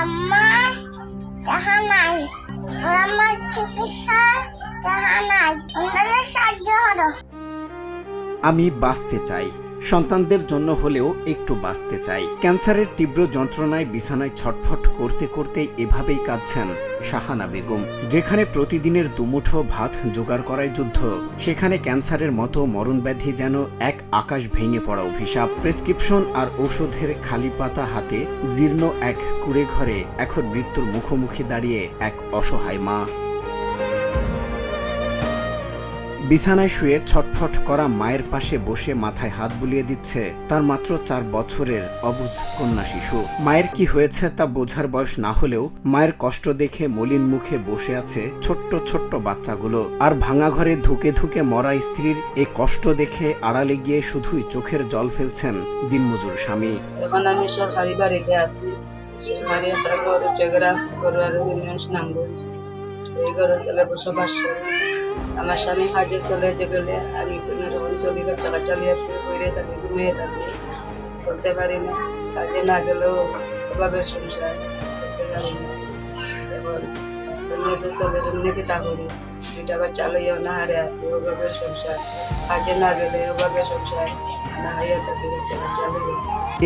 আমার টাকা নাই, আমার চিকিৎসা টাকা নাই, আপনাদের সাহায্য হলো। আমি বাঁচতে চাই, সন্তানদের জন্য হলেও একটু বাঁচতে চাই। ক্যান্সারের তীব্র যন্ত্রণায় বিছানায় ছটফট করতে করতে এভাবেই কাঁদছেন শাহানা বেগম। যেখানে প্রতিদিনের দুমুঠো ভাত জোগাড় করাই যুদ্ধ, সেখানে ক্যান্সারের মতো মরণব্যাধি যেন এক আকাশ ভেঙে পড়া অভিশাপ। প্রেসক্রিপশন আর ঔষধের খালি পাতা হাতে জীর্ণ এক কুঁড়ে ঘরে এখন মৃত্যুর মুখোমুখি দাঁড়িয়ে এক অসহায় মা। বিছানায় শুয়ে ছটফট করা মায়ের পাশে বসে মাথায় হাত বুলিয়ে দিচ্ছে তার মাত্র 4 বছরের অবুঝ কন্যা শিশু। মায়ের কি হয়েছে তা বোঝার বয়স না হলেও মায়ের কষ্ট দেখে মলিন মুখে বসে আছে ছোট্ট ছোট্ট বাচ্চাগুলো। আর ভাঙা ঘরে ধুকে ধুকে মরা স্ত্রীর এই কষ্ট দেখে আড়ালে গিয়ে শুধুই চোখের জল ফেলছেন দিনমজুর স্বামী। এখন আমি সরকারি বাড়িতে আছি, সরকারি একটা ঘর জায়গা করবার নাম এই ঘরের তলে বসবাস করি। আমার স্বামী কাজে চলে গেলে আমি কোনোরকম চলি, বাচ্চা কাচ্চা নিয়ে বইরে থাকি, ঘুমিয়ে থাকি, চলতে পারি না। কাজে না গেলেও অভাবের সংসার, চলতে পারি না। এখন জন্মতে চলে জন্মে কি তা করি, 2টা বাচ্চা লইয়া না হারে আসি, অভাবের সংসার। কাজে না গেলে অভাবের সংসার না হাইয়া থাকি, বাচ্চা কাচ্চা লইয়া।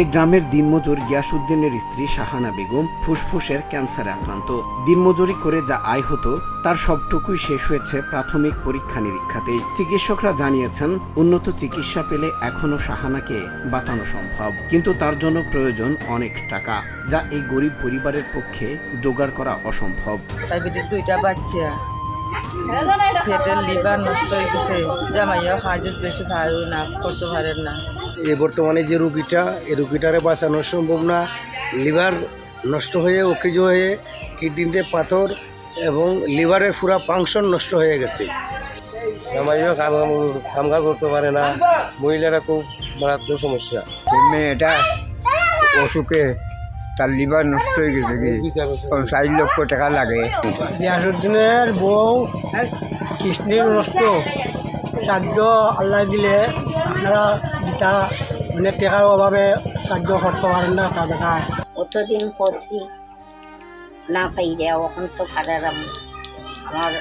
এই গ্রামের দিনমজুর গিয়াসউদ্দিনের স্ত্রী শাহানা বেগম ফুসফুসের ক্যান্সারে আক্রান্ত। দিনমজুরি করে যা আয় হতো তার সবটুকুই শেষ হয়েছে প্রাথমিক পরীক্ষা নিরীক্ষাতেই। চিকিৎসকরা জানিয়েছেন উন্নত চিকিৎসা পেলে এখনো শাহানাকে বাঁচানো সম্ভব, কিন্তু তার জন্য প্রয়োজন অনেক টাকা, যা এই গরিব পরিবারের পক্ষে জোগাড় করা অসম্ভব। ডায়াবেটিস 2টা বাচ্চা, পেটের লিভার নষ্ট হয়ে গেছে, জামাইয়া খাওয়া বেশি ভালো না, করতে পারেন না। এই বর্তমানে যে রুগীটা, এই রুগীটারে বাঁচানো সম্ভব না। লিভার নষ্ট হয়ে অকেজ হয়ে কিডনিতে পাথর এবং লিভারের পুরা ফাংশন নষ্ট হয়ে গেছে। জামাইও কামকাজ করতে পারে না, মহিলারা খুব মারাত্মক সমস্যা। মেয়েটা অসুখে তার লিভার নষ্ট হয়ে গেছে, 4 লক্ষ টাকা লাগে। গিয়াসউদ্দিনের বউ কিডনির নষ্ট, সাহায্য আল্লাহ দিলে আপনারা দিতা মানে টাকার অভাবে সাহায্য করতে পারেন না। তা দেখা অতদিন করছি না পাইলে এখন তো ভাড়ারাম, আমার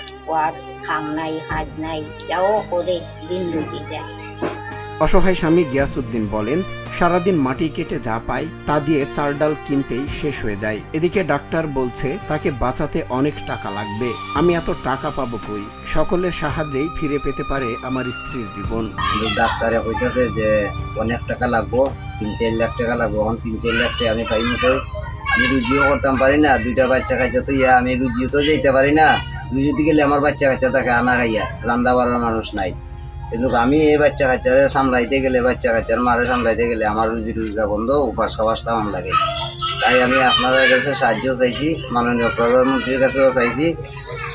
আর খাম নাই, কাজ নাই, যাও করে দিন রুজি যায়। অসহায় স্বামী গিয়াসউদ্দিন বলেন, সারাদিন মাটি কেটে যা পায় তা দিয়ে চাল ডাল কিনতেই শেষ হয়ে যায়। এদিকে ডাক্তার বলছে তাকে বাঁচাতে অনেক টাকা লাগবে। আমি এত টাকা পাবো কই? সকলের সাহায্যেই ফিরে পেতে পারে আমার স্ত্রীর জীবন। ডাক্তারে কইতেছে যে অনেক টাকা লাগবো, 3-4 লাখ টাকা লাগবো। এখন 3-4 লাখ টাকা আমি পাইনি, কই আমি রুজিও করতাম পারি না, 2টা বাচ্চা কাচ্চা তো আমি রুজিও তো যেতে পারি না। রুজিতে গেলে আমার বাচ্চা কাচ্চা তাকে আনা খাইয়া, রান্না বাড়ার মানুষ নাই। কিন্তু আমি এই বাচ্চা কাচ্চারে সামলাইতে গেলে, বাচ্চা কাচ্চার মারে সামলাইতে গেলে আমার রুজি রোজগার বন্ধ, উপাস খাবাস তাম লাগে। তাই আমি আপনাদের কাছে সাহায্য চাইছি, মাননীয় প্রধানমন্ত্রীর কাছেও চাইছি,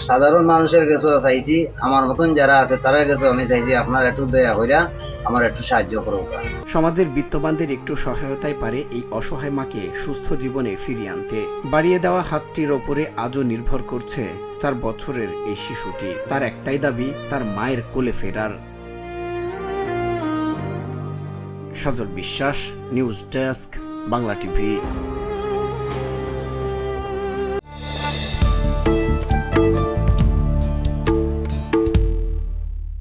সাধারণ মানুষের কাছেও চাইছি, আমার মতন যারা আছে তাদের কাছেও আমি চাইছি আপনারা একটু দয়া কইরা আমার একটু সাহায্য করুন। সমাজের বিত্তবানদের একটু সহায়তায় পারে এই অসহায় মাকে সুস্থ জীবনে ফিরিয়ে আনতে। বাড়িয়ে দেওয়া হাতটির ওপরে আজও নির্ভর করছে 4 বছরের এই শিশুটি। তার একটাই দাবি, তার মায়ের কোলে ফেরার। সজল বিশ্বাস, নিউজ ডেস্ক, বাংলা টিভি।